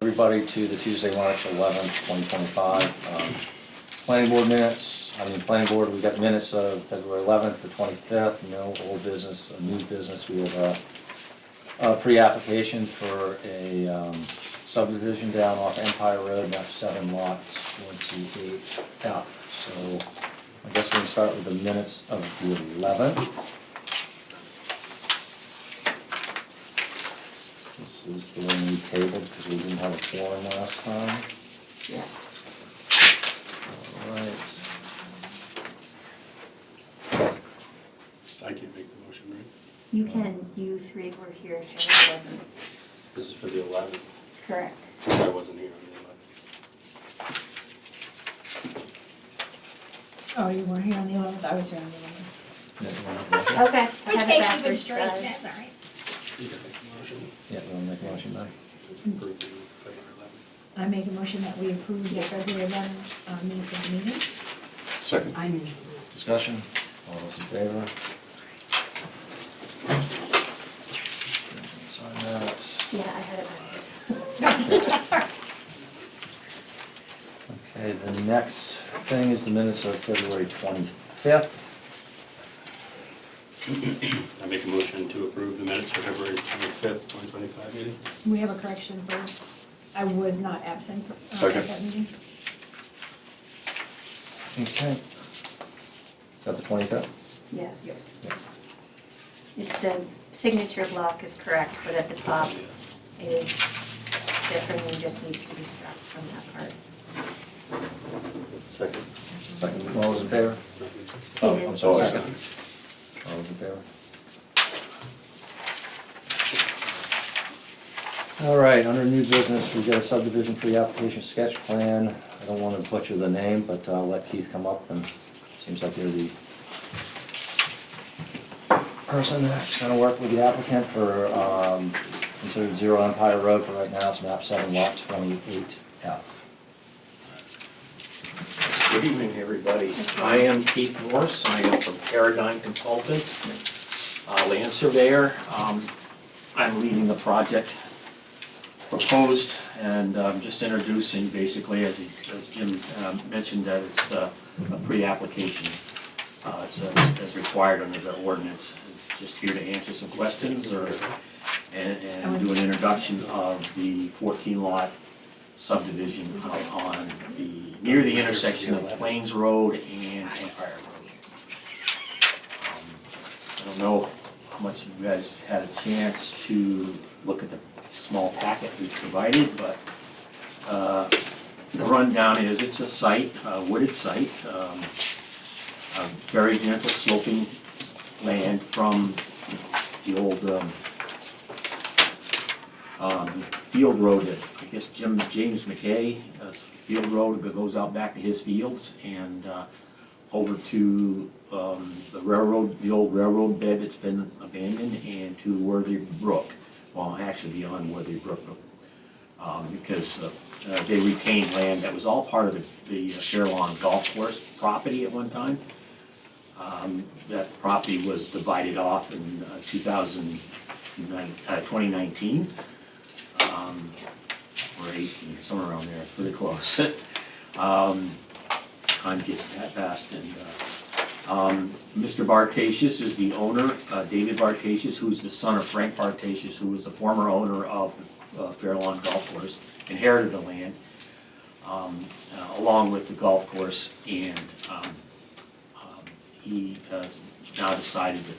Everybody to the Tuesday, March 11th, 2025. Planning board minutes, planning board, we got minutes of February 11th, the 25th, no old business, new business. We have a pre-application for a subdivision down off Empire Road, map 7 lot 28F. So I guess we can start with the minutes of the 11th. This is the one we tabled because we didn't have a quorum last time. Yeah. All right. I can't make the motion, right? You can, you three were here, Sherry wasn't. This is for the 11th. Correct. I wasn't here on Oh, you weren't here on the 11th, I was here on the 11th. Yeah, you wanna make a motion? Okay, I We have it can't keep it backwards. straight, that's all right. 11th. You can make the motion Yeah, you want to make a motion now? to approve the February 11th. I make a motion that we approve the February 11th minutes of the meeting. Second. I mean. Discussion? All those in favor? Sign that. Yeah, I had it backwards. That's all right. Okay, the next thing is the minutes of February 25th. I make a motion to approve the minutes for February 25th, 2025 meeting. We have a correction first. I was not absent Second. at that meeting. Okay. Got the 25th? Yes. Yeah. The signature block is correct, but at the top is different and just needs to be struck from that part. Second. Second, all those in favor? Oh, I'm sorry, second. All those in favor? All right, under new business, we've got a subdivision pre-application sketch plan. I don't want to butcher the name, but I'll let Keith come up, and seems like you're the person that's gonna work with the applicant for, considered 0 Empire Road for right now. It's map 7 lot 28F. Good evening, everybody. I am Keith Morse. I am from Paradigm Consultants, land surveyor. I'm leading the project proposed, and just introducing basically, as Jim mentioned, that it's a pre-application as required under the ordinance. Just here to answer some questions and do an introduction of the 14 lot subdivision on near the intersection of Plains Road and Empire Road. I don't know how much you guys had a chance to look at the small packet we provided, but the rundown is it's a site, a wooded site, a very gentle sloping land from the old field road that I guess James McKay, field road that goes out back to his fields and over to the railroad, the old railroad bed that's been abandoned, and to Worthy Brook. Well, actually beyond Worthy Brook, because they retained land that was all part of the Fairlawn Golf Course property at one time. That property was divided off in 2019. Or 18, somewhere around there, pretty close. Time gets that fast, and Mr. Bartasius is the owner, David Bartasius, who's the son of Frank Bartasius, who was the former owner of Fairlawn Golf Course, inherited the land along with the golf course, and he has now decided to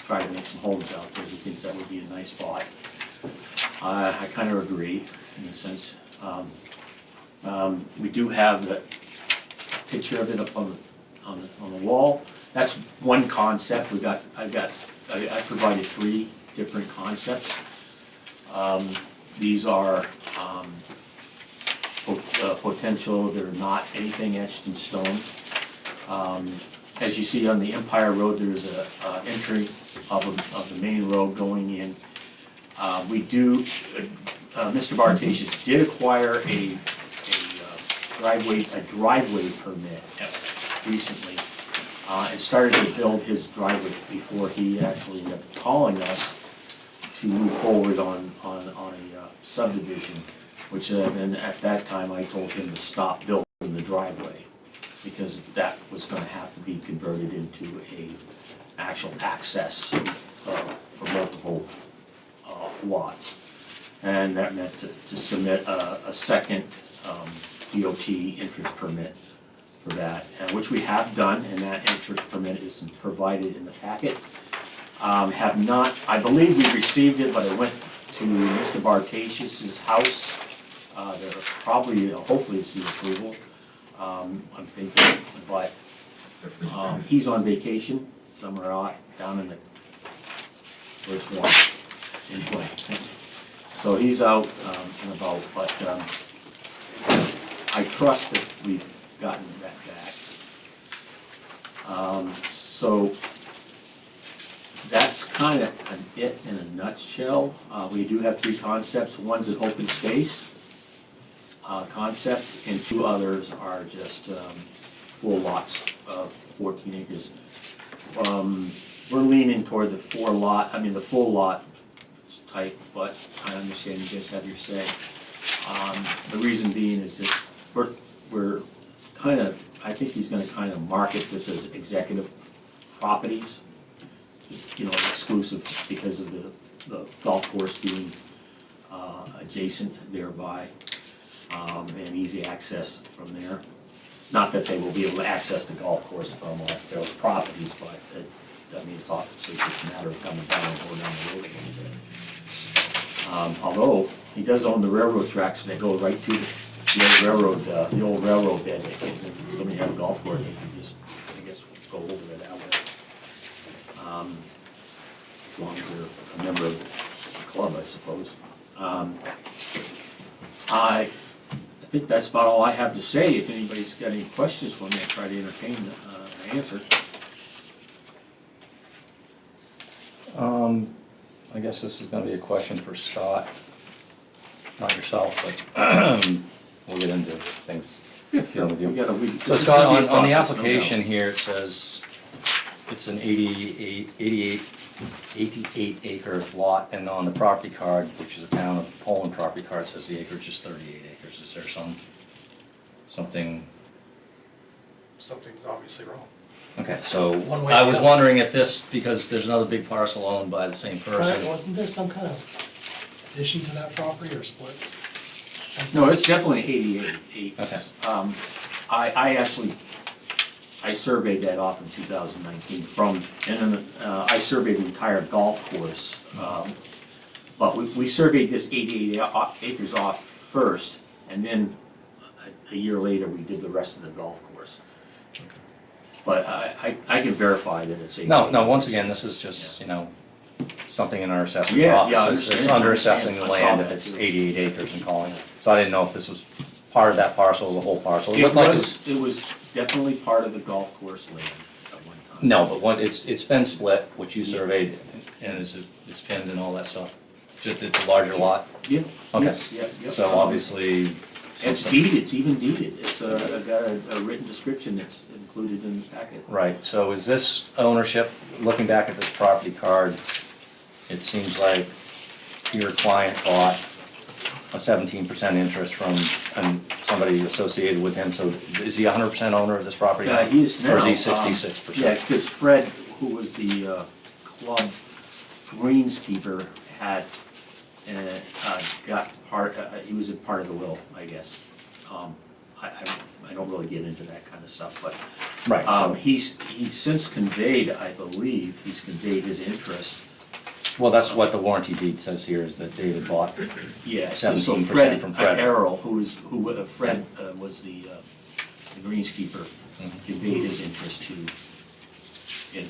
try to make some homes out there. He thinks that would be a nice spot. I kind of agree in a sense. We do have the picture of it up on the wall. That's one concept. I provided 3 different concepts. These are potential. They're not anything etched in stone. As you see on the Empire Road, there's a entry of the main road going in. Mr. Bartasius did acquire a driveway permit recently, and started to build his driveway before he actually ended up calling us to move forward on a subdivision. which then at that time I told him to stop building the driveway because that was gonna have to be converted into a actual access for multiple lots. And that meant to submit a second DOT entrance permit for that, which we have done, and that entrance permit is provided in the packet. Have not, I believe we received it, but it went to Mr. Bartasius's house. There probably, hopefully it's the approval, I'm thinking, but he's on vacation somewhere out down in the, where's one? Anyway, so he's out and about, but I trust that we've gotten that back. So that's kind of it in a nutshell. We do have 3 concepts. One's an open space concept, and 2 others are just full lots of 14 acres. We're leaning toward the full lot type, but I understand you guys have your say. The reason being is that we're kind of, I think he's gonna kind of market this as executive properties, you know, exclusive because of the golf course being adjacent thereby, and easy access from there. Not that they will be able to access the golf course from those properties, but I mean, it's obviously just a matter of coming down and going down the road a little bit. Although, he does own the railroad tracks that go right to the old railroad bed. If somebody had a golf course, they could just, I guess, go over it that way. As long as they're a member of the club, I suppose. I think that's about all I have to say. If anybody's got any questions for me, I'll try to entertain an answer. I guess this is gonna be a question for Scott, not yourself, but we'll get into things dealing with you. So Scott, on the application here, it says it's an 88 acre lot, and on the property card, which is a town of Poland property card, it says the acreage is 38 acres. Is there something? Something's obviously wrong. Okay, so One way I or was another. wondering if this, because there's another big parcel owned by the same Right, person. wasn't there some kind of addition to that property or split? Something? No, it's definitely 88 acres. Okay. I surveyed that off in 2019 and then I surveyed the entire golf course. But we surveyed this 88 acres off first, and then a year later, we did the rest of the golf course. But I can verify that it's 88. No, once again, this is just, you know, something in our assessor's Yeah, office. yeah, I It's understand. under assessing the I saw land if that, it's too. 88 acres and calling it. So I didn't know if this was part of that parcel or the whole parcel. It looked like it's- was definitely part of the golf course land at one time. No, but it's been split, which you surveyed, and it's pinned and all that stuff. Just it's a larger lot. Yeah. Okay. Yes, yeah. So obviously. It's deeded, it's even deeded. It's got a written description that's included in the packet. Right, so is this ownership, looking back at this property card, it seems like your client bought a 17% interest from somebody associated with him, so is he 100% owner of this property? Yeah, he is now. Or is he 66%? Yeah, because Fred, who was the club greenskeeper, had got part, he was a part of the will, I guess. I don't really get into that kind of stuff, but Right, so, he's since conveyed, I believe, he's conveyed his interest. well, that's what the warranty deed says here, is that David bought. Yes, 17% Fred from Fred. Errol, Fred was the greenskeeper, Mhm. conveyed his interest to, in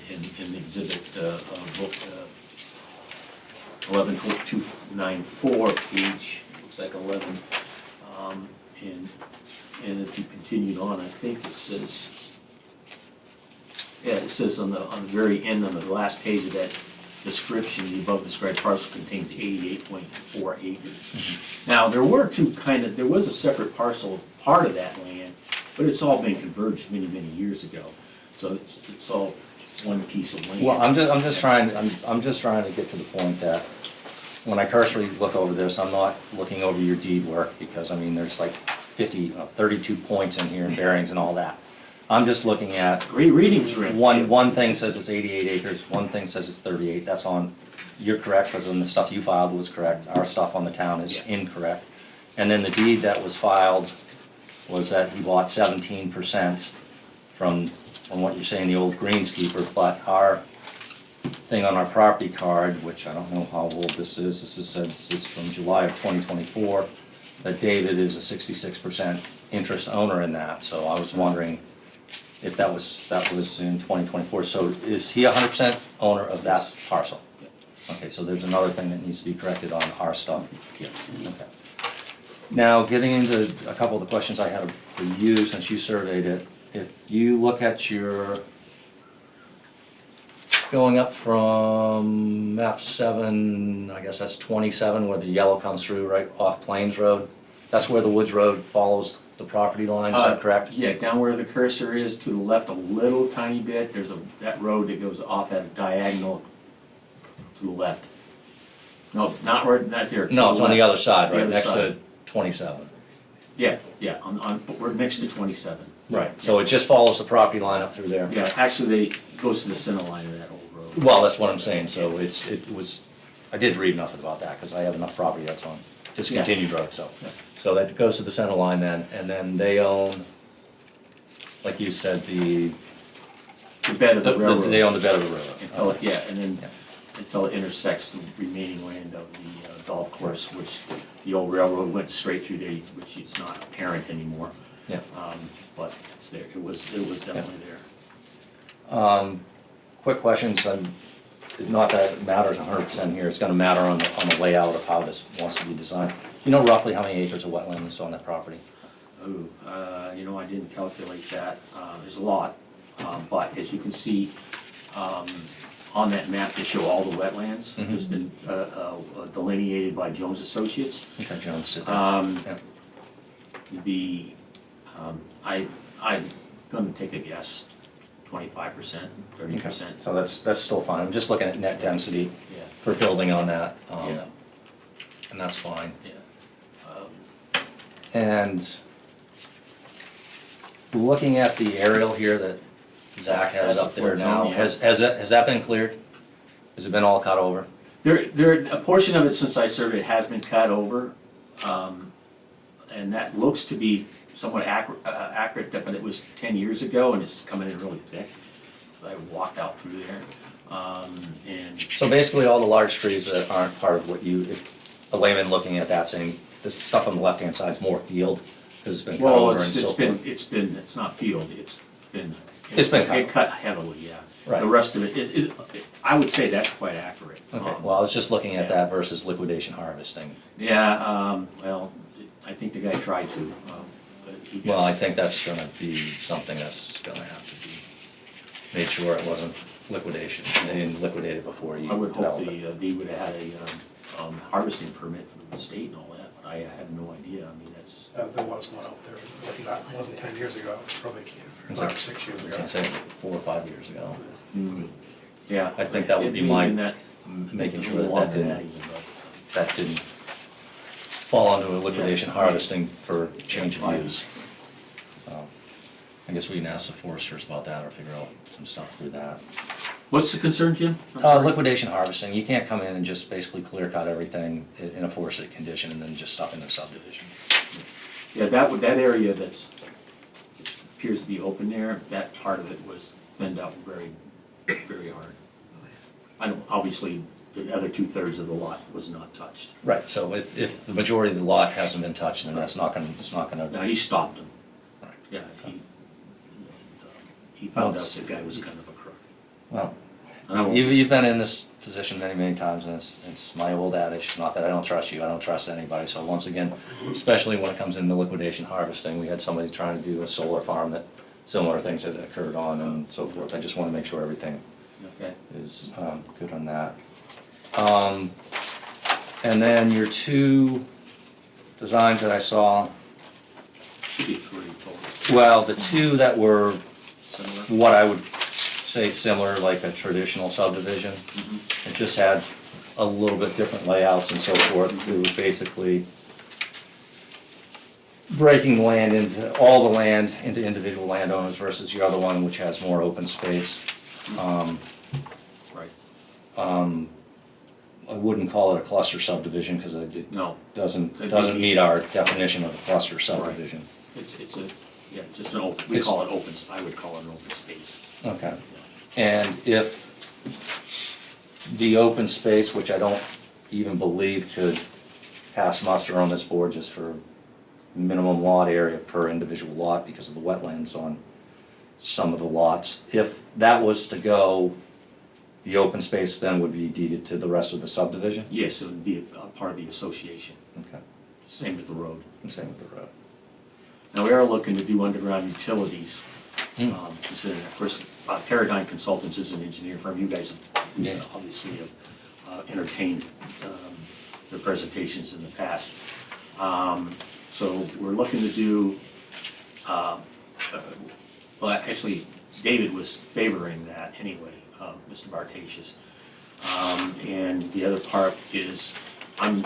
the exhibit, book 11294, page, looks like 11. And if you continued on, I think it says, yeah, it says on the very end, on the last page of that description, the above described parcel contains 88.4 acres. Now, there was a separate parcel, part of that land, but it's all been converged many, many years ago. So it's all one piece of land. Well, I'm just trying to get to the point that when I cursorily look over this, I'm not looking over your deed work, because, I mean, there's like 32 points in here and bearings and all that. I'm just looking at, Great readings, Rick. one thing says it's 88 acres, one thing says it's 38, that's on, you're correct, because then the stuff you filed was correct, our stuff on the town is Yes. incorrect. And then the deed that was filed was that he bought 17% from what you're saying, the old greenskeeper, but our thing on our property card, which I don't know how old this is this is from July of 2024, that David is a 66% interest owner in that, so I was wondering if that was in 2024, so is he 100% owner of that Yes. parcel? Yeah. Okay, so there's another thing that needs to be corrected on our stuff. Yeah. Okay. Now, getting into a couple of the questions I had for you, since you surveyed it, if you look at your, going up from map 7, I guess that's 27, where the yellow comes through right off Plains Road, that's where the Woods Road follows the property line, is that correct? Yeah, down where the cursor is to the left a little tiny bit, there's that road that goes off at a diagonal to the left. No, not right, not there. to No, it's on the left. other side, The right, other next to side. 27. Yeah, we're next to 27. Right, so it just follows the property line up through there? Yeah, actually, it goes to the center line of that old road. Well, that's what I'm saying, so I did read enough about that, because I have enough property that's on discontinued road, so. Yeah. So that goes to the center line then, and then they own, like you said, The bed of the railroad. they own the bed of the railroad. Until, yeah, and then Yeah. until it intersects the remaining land of the golf course, which the old railroad went straight through there, which is not apparent anymore. Yeah. But it's there, it was definitely there. Quick questions, not that it matters 100% here, it's gonna matter on the layout of how this wants to be designed. You know roughly how many acres of wetland is on that property? Oh, I didn't calculate that, there's a lot, but as you can see, on that map, they show all the wetlands. Mhm. It's been delineated by Jones Associates. Okay, Jones did that. Yeah. I'm gonna take a guess, 25%, 30%. So that's still fine, I'm just looking at net density Yeah, per building on that, yeah, and that's fine. yeah. And looking at the aerial here that Zach has up there That's the flood now, zone, yeah. has that been cleared? Has it been all cut over? A portion of it since I served it has been cut over, and that looks to be somewhat accurate, but it was 10 years ago and it's coming in really thick. So I walked out through there, and So basically, all the large trees that aren't part of what you, if a layman looking at that saying, this stuff on the left-hand side is more field, because it's been cut well, over and so forth. it's not field, it's been. It's been cut. It cut heavily, yeah. Right. The rest of it, I would say that's quite accurate. Okay, well, I was just looking at that versus liquidation harvesting. Yeah, well, I think the guy tried to, but he just. Well, I think that's gonna be something that's gonna have to be made sure it wasn't liquidation, they didn't liquidate it before you I would hope developed it. he would have had a harvesting permit from the state and all that, but I have no idea, I mean, that's, There was one out there, but that wasn't 10 years ago, it was probably Was 5 that- or 6 years I was ago. gonna say 4 or 5 years ago, yeah. I think that would be It's my- been that- making sure that longer that than didn't, even, but- that didn't fall under a liquidation harvesting for change of use. So, I guess we can ask the foresters about that or figure out some stuff through that. What's the concern, Jim? I'm sorry. Liquidation harvesting, you can't come in and just basically clear cut everything in a forested condition and then just stuff in the subdivision. Yeah, that area that's, appears to be open there, that part of it was thinned out very, very hard. I don't, obviously, the other 2/3 of the lot was not touched. Right, so if the majority of the lot hasn't been touched, then that's not gonna, it's not Now, gonna, he stopped him. Right. Yeah, he found Well, out the guy was kind of a crook. well, And I won't- you've been in this position many, many times, and it's my old adage, not that I don't trust you, I don't trust anybody, so once again, especially when it comes into liquidation harvesting, we had somebody trying to do a solar farm that similar things had occurred on and so forth, I just wanna make sure everything Okay. is good on that. And then your two designs that I saw, Should be 3 total. well, the two that were Similar. what I would say similar, like a traditional subdivision. It just had a little bit different layouts and so forth. It was basically breaking land into, all the land into individual landowners versus the other one, which has more open space. Right. I wouldn't call it a cluster subdivision because it No, doesn't meet our definition of a cluster subdivision. it's a, yeah, just an open, we call it open, I would call it an open space. Okay. And if the open space, which I don't even believe could pass muster on this board just for minimum lot area per individual lot because of the wetlands on some of the lots, if that was to go, the open space then would be deeded to the rest of the subdivision? Yes, it would be a part of the association, Okay, same with the road. and same with the road. Now, we are looking to do underground utilities, Hmm. considering, of course, Paradigm Consultants is an engineer firm, you guys Yeah. obviously have entertained their presentations in the past. So we're looking to do, well, actually, David was favoring that anyway, Mr. Bartasius. And the other part is, I'm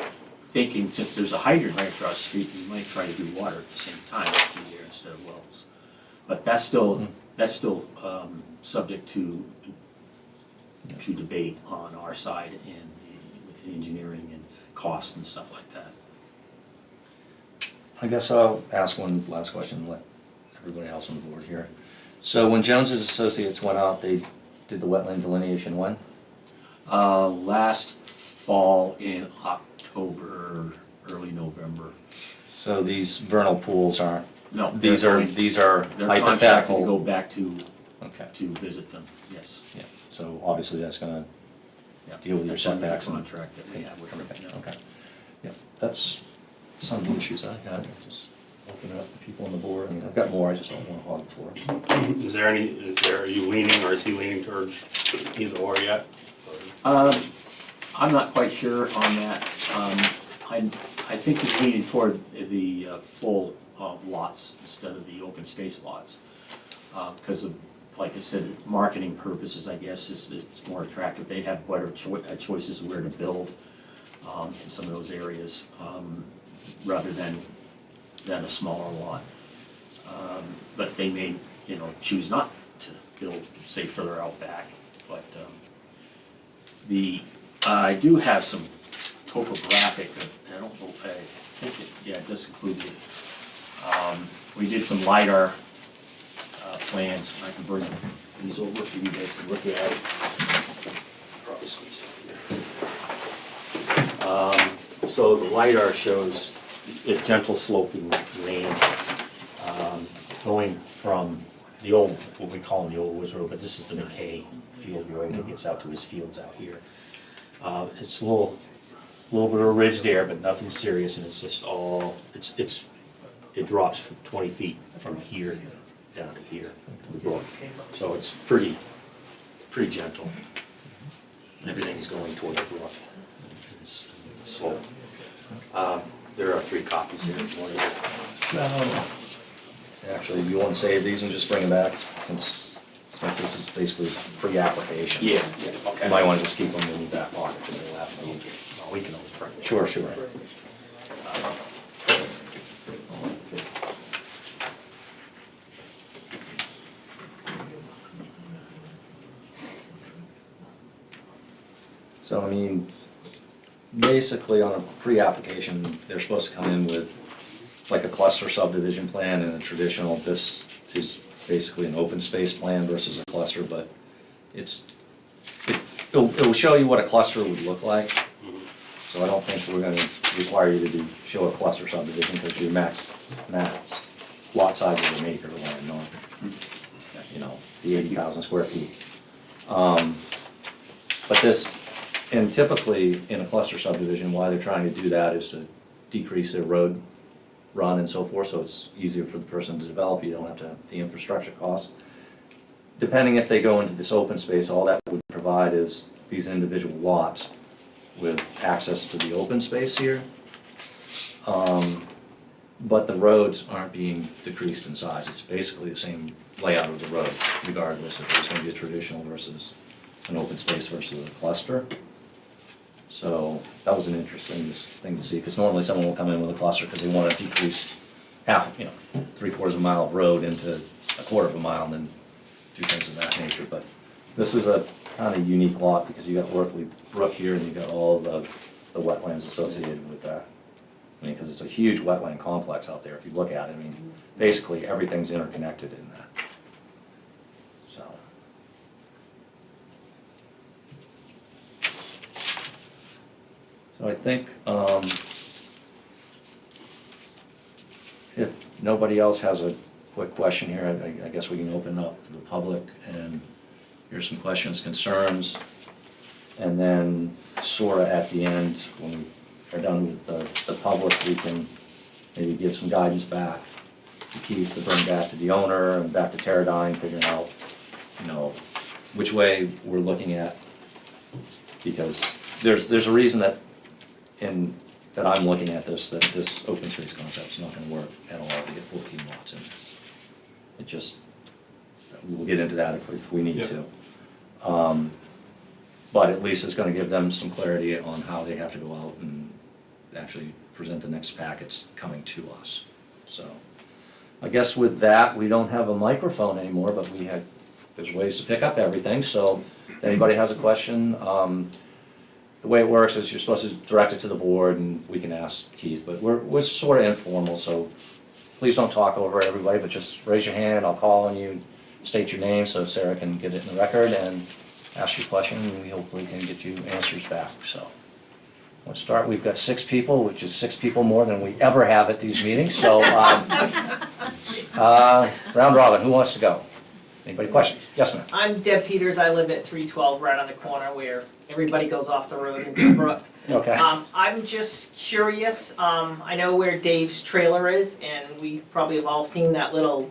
thinking, since there's a hydrant right across the street, we might try to do water at the same time through there instead of wells. But that's still subject to debate on our side and with the engineering and cost and stuff like that. I guess I'll ask one last question and let everybody else on the board hear. So when Jones's Associates went out, they did the wetland delineation when? Last fall in October, early November. So these vernal pools aren't, No, these are they're contracted to go hypothetical. back to Okay, visit them, yes. yeah, so obviously that's gonna Yeah. deal with your That's under the setbacks and- contract that we have with them, yeah. Okay, yeah, that's some of the issues I got, just open it up to people on the board. I mean, I've got more, I just don't want to hog the floor. Are you leaning or is he leaning towards either or yet? I'm not quite sure on that. I think he's leaning toward the full lots instead of the open space lots. Because of, like I said, marketing purposes, I guess, it's more attractive. They have better choices of where to build in some of those areas, rather than a smaller lot. But they may, choose not to build, say, further out back. But I do have some topographic, I don't know, I think it does include it. We did some LiDAR plans, and I can bring these over for you guys to look at. Probably squeeze it here. So the LiDAR shows a gentle sloping land going from the old, what we call the old Woods Road, but this is the McKay Field Road that gets out to his fields out here. It's a little bit of a ridge there, but nothing serious, and it's just all, it drops 20 feet from here down to here, to the brook. So it's pretty gentle. And everything's going toward the brook. It's slow. There are 3 copies here if you want to. Actually, you want to save these and just bring them back, since this is basically pre-application? Yeah, okay. You might want to just keep them in your back pocket, because they'll have them. Well, we can always bring it. Sure. So, I mean, basically on a pre-application, they're supposed to come in with like a cluster subdivision plan and a traditional, this is basically an open space plan versus a cluster, but it'll show you what a cluster would look like. So I don't think we're gonna require you to show a cluster subdivision, because your max lot size is an acre of land, not, the 80,000 square feet. But this, and typically in a cluster subdivision, why they're trying to do that is to decrease their road run and so forth, so it's easier for the person to develop, you don't have to have the infrastructure costs. Depending if they go into this open space, all that would provide is these individual lots with access to the open space here. But the roads aren't being decreased in size, it's basically the same layout of the road, regardless if it's gonna be a traditional versus an open space versus a cluster. So that was an interesting thing to see, because normally someone will come in with a cluster because they want to decrease half, 3/4 of a mile of road into 1/4 of a mile and then do things of that nature. But this is a kind of unique lot because you got Worthley Brook here and you got all the wetlands associated with that. I mean, because it's a huge wetland complex out there, if you look at it. I mean, basically everything's interconnected in that. So. So I think, if nobody else has a quick question here, I guess we can open up to the public and hear some questions, concerns. And then sort of at the end, when we are done with the public, we can maybe give some guidance back to Keith to bring back to the owner and back to Teradyne, figuring out, which way we're looking at. Because there's a reason that I'm looking at this, that this open space concept's not gonna work at all to get 14 lots in. It just, we'll get into that if we need Yep. to. But at least it's gonna give them some clarity on how they have to go out and actually present the next packets coming to us. So, I guess with that, we don't have a microphone anymore, but there's ways to pick up everything, so if anybody has a question, the way it works is you're supposed to direct it to the board and we can ask Keith, but we're sort of informal, so please don't talk over everybody, but just raise your hand, I'll call on you, state your name so Sarah can get it in the record and ask your question, and we hopefully can get you answers back, so. Let's start, we've got 6 people, which is 6 people more than we ever have at these meetings, so, round robin, who wants to go? Anybody questions? Yes, ma'am. I'm Deb Peters, I live at 312 right on the corner where everybody goes off the road into Brook. Okay. I'm just curious, I know where Dave's trailer is, and we probably have all seen that little,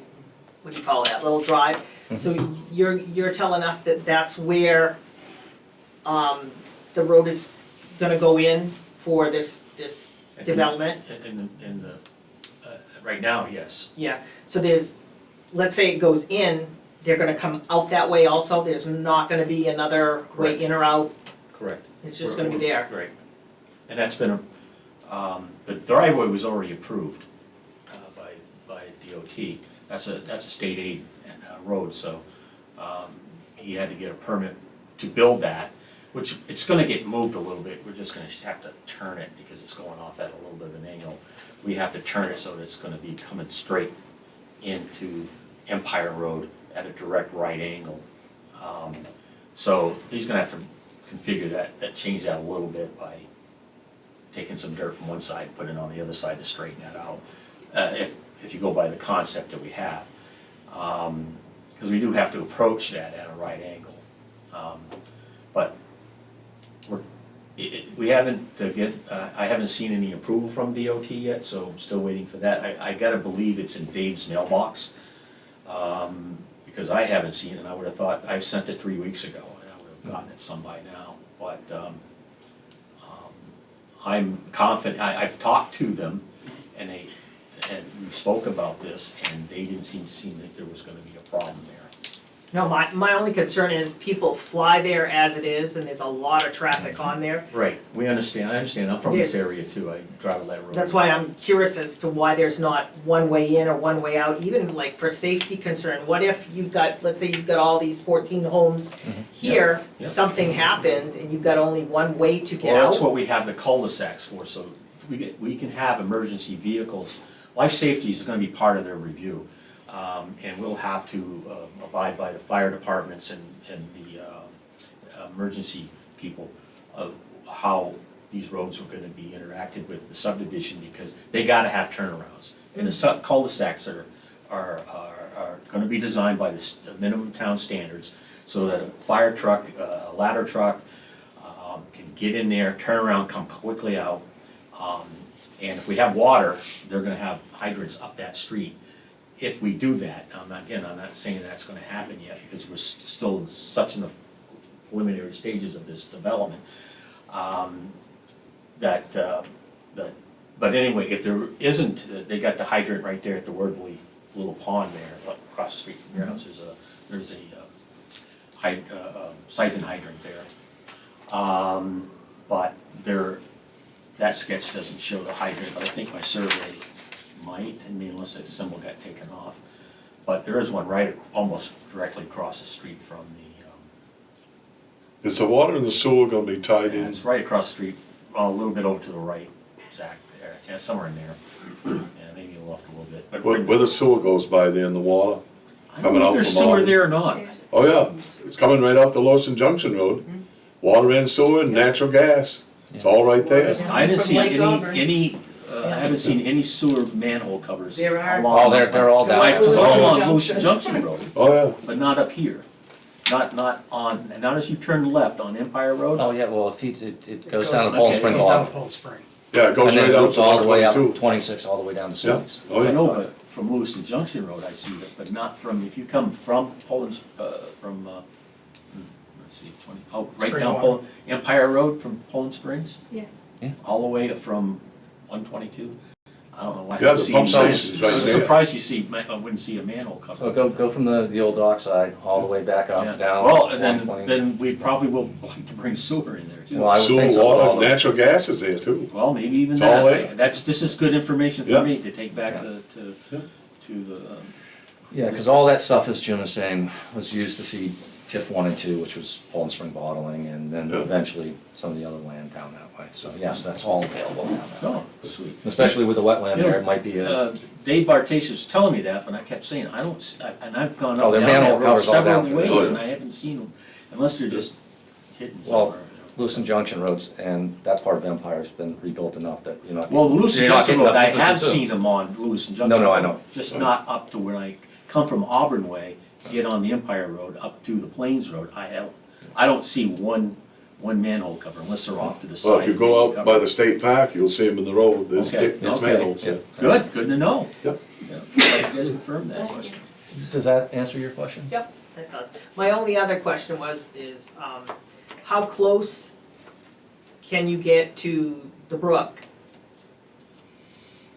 what do you call it, that little drive? So you're telling us that that's where, the road is gonna go in for this development? In the, right now, yes. Yeah, so let's say it goes in, they're gonna come out that way also, there's not gonna be another way Correct. in or out, Correct. it's just gonna be there? Right. And that's been, the driveway was already approved by DOT. That's a state aid road, so he had to get a permit to build that, which it's gonna get moved a little bit. We're just gonna have to turn it because it's going off at a little bit of an angle. We have to turn it so that it's gonna be coming straight into Empire Road at a direct right angle. So he's gonna have to configure that, change that a little bit by taking some dirt from one side, putting it on the other side to straighten that out. If you go by the concept that we have. Because we do have to approach that at a right angle. But we haven't I haven't seen any approval from DOT yet, so I'm still waiting for that. I gotta believe it's in Dave's mailbox, because I haven't seen it, and I would've thought, I sent it 3 weeks ago, and I would've gotten it some by now, but, I'm confident, I've talked to them, and we spoke about this, and they didn't seem that there was gonna be a problem there. No, my only concern is people fly there as it is, and there's a lot of traffic on there. Right, I understand, I'm from this area too, I travel that road. That's why I'm curious as to why there's not one way in or one way out, even like for safety concern. What if you've got, let's say you've got all these 14 homes here, Yep. something happens, and you've got only one way to get Well, out? that's what we have the cul-de-sacs for, so we can have emergency vehicles. Life safety is gonna be part of their review. And we'll have to abide by the fire departments and the emergency people of how these roads are gonna be interacted with the subdivision, because they gotta have turnarounds. And the cul-de-sacs are gonna be designed by the minimum town standards, so that a fire truck, a ladder truck, can get in there, turn around, come quickly out. And if we have water, they're gonna have hydrants up that street. If we do that, I'm not saying that's gonna happen yet, because we're still such in the preliminary stages of this development. But anyway, if there isn't, they got the hydrant right there at the Wordley little pond there, across the street from your house, there's a siphon hydrant there. but that sketch doesn't show the hydrant, but I think my survey might, I mean, unless that symbol got taken off. But there is one right, almost directly across the street from Is the water and the sewer gonna be tied in? it's right across the street, a little bit over to the right, Zach, there, yeah, somewhere in there. Yeah, maybe left a little bit, but. Where the sewer goes by there in the water? I don't coming know out if there's from sewer Auburn? there or not. There's- Oh, yeah, it's coming right out the Lawson Junction Road. Water and sewer and natural gas, it's all right there. I haven't From seen Lake Auburn. I haven't seen any sewer manhole covers. There are. along- Oh, they're all down Like, there. Lewiston all on Junction. Lewiston Junction Road, Oh, yeah, but not up here. Not as you turn left on Empire Road. Oh, yeah, well, if it goes down to Poland okay, Spring Goes down to Bottom. Poland Spring. yeah, it goes And then right it out loops to all the way up 122. 26, all the way down to Yeah, Cities. oh, I yeah. know, but from Lewiston Junction Road, I see that, but not from, if you come from Poland, let's see, right Spring down Water. Poland, Empire Road from Poland Springs? Yeah. Yeah. All the way from 122? I don't know why. Yeah, the pump station's right I'm there. surprised I wouldn't see a manhole cover. So go from the old dockside, all the way back Yeah. up, down. Well, and then 120. we probably will like to bring sewer in there too. Well, I would Sewer, think so, all water, the- natural gas is there too. Well, maybe even It's all that. there. This is good information Yeah. for me to take back Yeah. to the, Yeah, because all that stuff, as Jim is saying, was used to feed TIF 1 and 2, which was Poland Spring bottling, and then Yeah. eventually some of the other land down that way. So yes, that's all available down that way. oh, sweet. Especially with the wetland You there, know, it might be a, Dave Bartasius was telling me that, but I kept saying, I don't, and I've gone Oh, up they're and down manhole that road covers all down several through ways, there. and I haven't seen them, unless they're just hidden Well, somewhere. Lewiston Junction roads, and that part of Empire's been rebuilt enough that you're not. Well, Lewiston you're not Junction getting Road, I up to have the- seen them on Lewiston Junction. No, no, I Road, know. Just not up to when I come from Auburn Way, get on the Empire Road, up to the Plains Road, I don't see one manhole cover unless they're off to the side. Well, if you go out by the state park, you'll see them in the road, there's Okay, there's okay. manholes there. Good to know. Yep. Yeah, glad you guys confirmed that. Bless you. Does that answer your question? Yep, that does. My only other question is, how close can you get to the brook?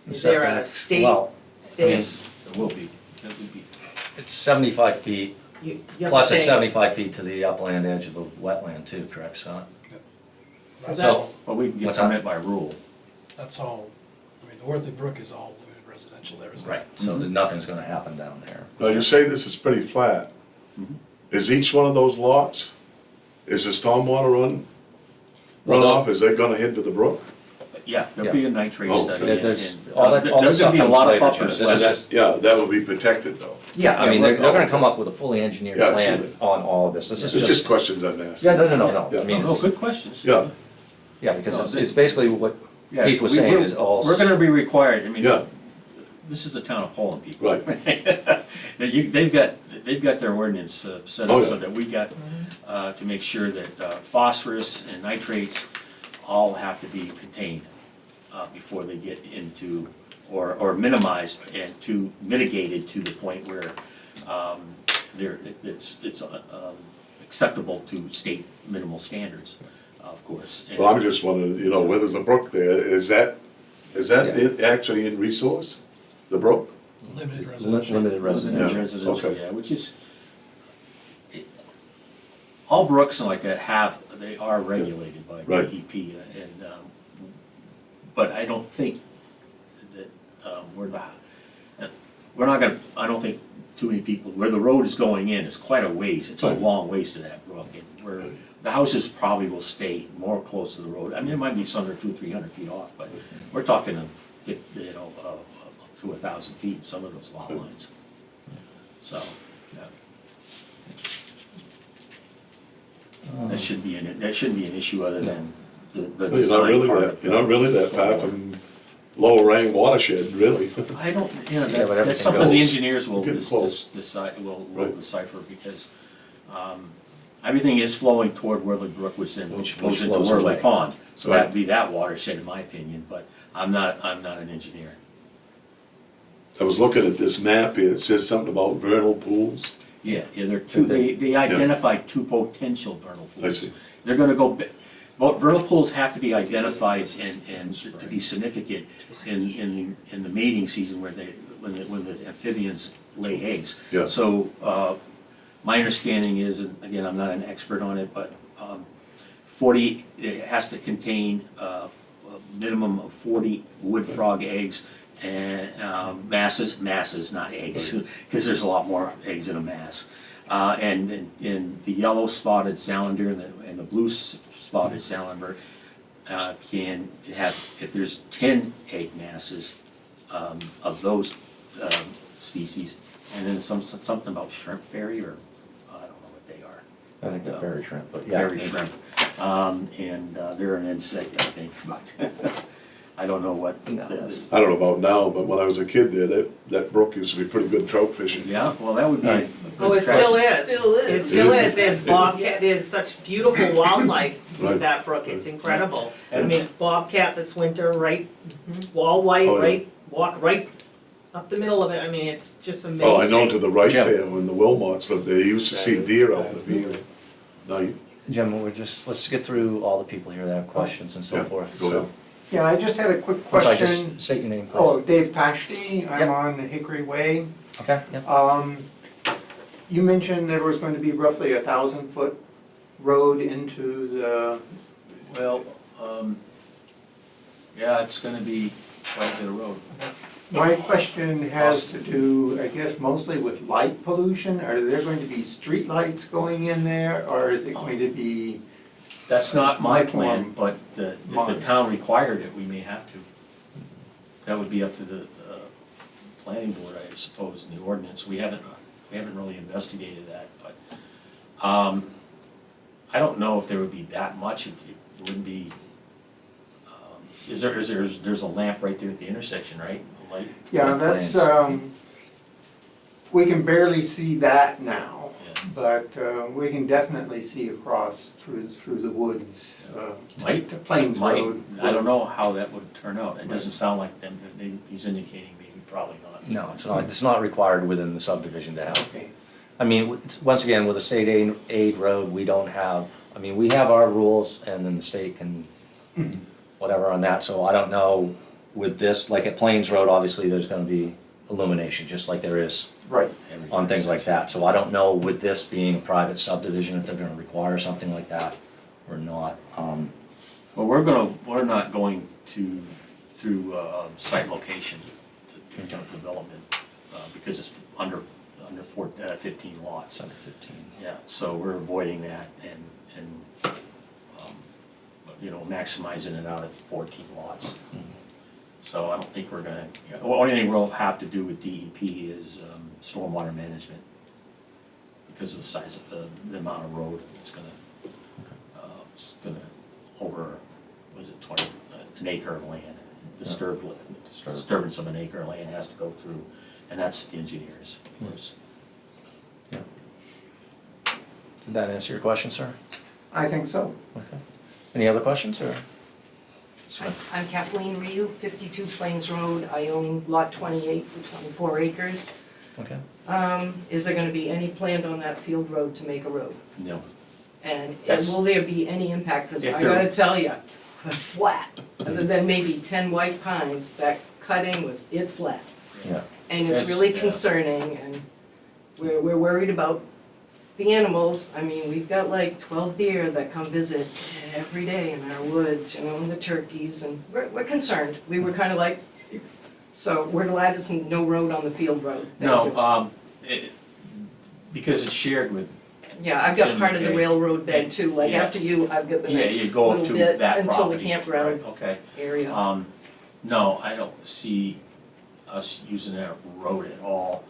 Is there a Setback. state, Well, Yes, there will be, that would be. it's 75 feet, you're plus it's saying- 75 feet to the upland edge of the wetland too, correct, Scott? That's- But we can get What's that? permit by rule. That's all, I mean, the Worthley Brook is all limited residential there, isn't it? Right. So that nothing's gonna happen down there. Now, you say this is pretty flat. Mhm. Is each one of those lots, is the stormwater runoff, is that gonna head to the brook? But yeah, there'll be a nitrate Oh, study. There- there's- and, all that- all There's this gonna be a stuff lot of comes later, buffers. Jim. This is left. just- Yeah, that would be protected though. Yeah, I mean, Yeah, they're gonna okay. come up with a fully engineered Yeah, I see plan on all of this. This is It's just just, questions I'm asking. yeah, no. Yeah. I mean, No, it's- good questions. Yeah, yeah, because No, it's basically what Yeah, Keith was we- saying we're- is all. We're gonna be required, I mean, yeah, this is the town of Poland, people. right. They've got their ordinance set Oh, up yeah. so that we got, to make sure that phosphorus and nitrates all have to be contained before they get into, or minimized and mitigated to the point where it's acceptable to state minimal standards, of course. And- Well, I'm just wondering, where there's a brook there, is that actually in resource, the brook? Limited It's residential. limited residential. Residential, okay. yeah, which is, all brooks and like that they are regulated by Right. DEP, and, but I don't think that, we're not gonna, I don't think too many people, where the road is going in is quite a ways, it's a Right. long ways to that brook, and where, the houses probably will stay more close to the road, I mean, it might be some are 200-300 feet off, but we're talking, to 1,000 feet, in some of those lot lines. So, yeah. That shouldn't be an issue other than the You're not design really part that, of you're not really that far from Lower Rang watershed, really. I don't, Yeah, but that's everything something the goes- engineers will Getting close. decide, will Right. decipher, because, everything is flowing toward Worthy Brook, which Which goes into flows Worthy away. Pond. So Right. that'd be that watershed, in my opinion, but I'm not an engineer. I was looking at this map here, it says something about vernal pools. Yeah, there are two, they identified two potential vernal pools. I see. They're gonna go, vernal pools have to be identified and to be significant in the mating season when the amphibians lay eggs. Yeah. So, my understanding is, and again, I'm not an expert on it, but, 40, it has to contain a minimum of 40 wood frog eggs and masses, not eggs, because there's a lot more eggs in a mass. And in the yellow spotted salamander and the blue spotted salamander can have, if there's 10 egg masses of those species, and then something about shrimp fairy, or I don't know what they are. I think they're fairy shrimp, but yeah. Fairy shrimp. And they're an insect, I think, but I don't know what. No, that's- I don't know about now, but when I was a kid there, that brook used to be pretty good trout fishing. Yeah, well, that would be. Right. Oh, it still is. Still is. It still It is, is. there's bobcat, there's such beautiful wildlife Right. with that brook, it's incredible. I And- mean, bobcat this winter, right, all white, Oh, yeah. right, walk right up the middle of it, I mean, it's just amazing. Well, I know to the right Jim. there, when the Wilmots lived there, you used to see deer out in the field. Night. Jim, let's get through all the people here that have questions and so Yeah, forth. go ahead. So- Yeah, I just had a quick I'm sorry, question. just state your name, please. Oh, Dave Paschke, I'm Yep. on Hickory Way. Okay, yep. You mentioned there was going to be roughly 1,000-foot road into the, Well, yeah, it's gonna be quite a bit of road. my question has to do, I guess, mostly with light pollution. Are there going to be street lights going in there, or is it going to be, That's not my My plan, plan. but if the Mine. town required it, we may have to. That would be up to the planning board, I suppose, in the ordinance. We haven't really investigated that, but I don't know if there would be that much. It wouldn't be, there's a lamp right there at the intersection, right? A light? yeah, that's, we can barely see that now, Yeah. but we can definitely see across through the woods, Might, to Plains might, Road. I don't know how that would turn out. It doesn't sound like them, he's indicating maybe probably not. No, it's not required within the subdivision to have. Okay. I mean, once again, with a state aid road, we don't have, I mean, we have our rules and then the state can, whatever on that, so I don't know with this, like at Plains Road, obviously, there's gonna be illumination, just like there is Right. on things like that. So I don't know with this being a private subdivision, if they're gonna require something like that or not. Well, we're not going to, through site location to development, because it's under 15 lots. It's under 15. Yeah, so we're avoiding that and maximizing it out at 14 lots. So I don't think we're gonna, the only thing we'll have to do with DEP is stormwater management, because of the size of the amount of road it's gonna over, was it 20, an acre of land, disturbance of an acre of land has to go through, and that's the engineers. Yeah. Did that answer your question, sir? I think so. Okay. Any other questions, or? I'm Kathleen Ryu, 52 Plains Road. I own lot 28 with 24 acres. Okay. Is there gonna be any planned on that field road to make a road? No. And That's- will there be any impact? Because If I there- gotta tell you, it's flat. Other than maybe 10 white pines, that cutting it's flat. Yeah. And it's Yes, really yeah. concerning, and we're worried about the animals. I mean, we've got like 12 deer that come visit every day in our woods, and the turkeys, and we're concerned. We were kind of like, so we're glad it's no road on the field road. Thank you. No, because it's shared with, Yeah, I've got part of the Okay. railroad bed too, like Yeah. after you, I've got the yeah, next you go little to bit that until the property. campground Right, okay. area. No, I don't see us using that road at all.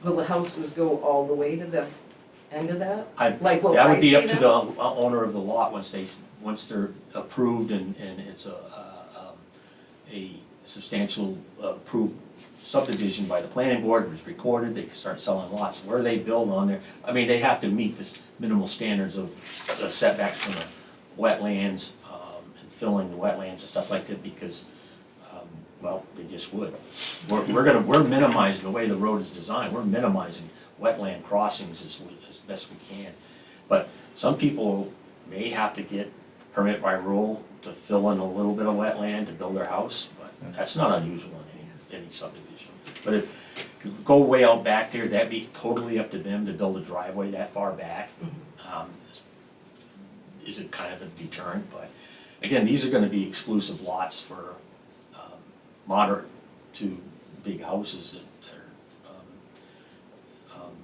Will the houses go all the way to the end of that? Like, will That I would be see up to them? the owner of the lot once they're approved and it's a substantial approved subdivision by the planning board, it's recorded, they can start selling lots. Where they build on there, I mean, they have to meet this minimal standards of the setbacks from the wetlands, and filling the wetlands and stuff like that, because, well, they just would. We're minimizing, the way the road is designed, we're minimizing wetland crossings as best we can. But some people may have to get permit by rule to fill in a little bit of wetland to build their house, but that's not unusual in any subdivision. But if you go way out back there, that'd be totally up to them to build a driveway that far back. It's is it kind of a deterrent? But again, these are gonna be exclusive lots for moderate to big houses that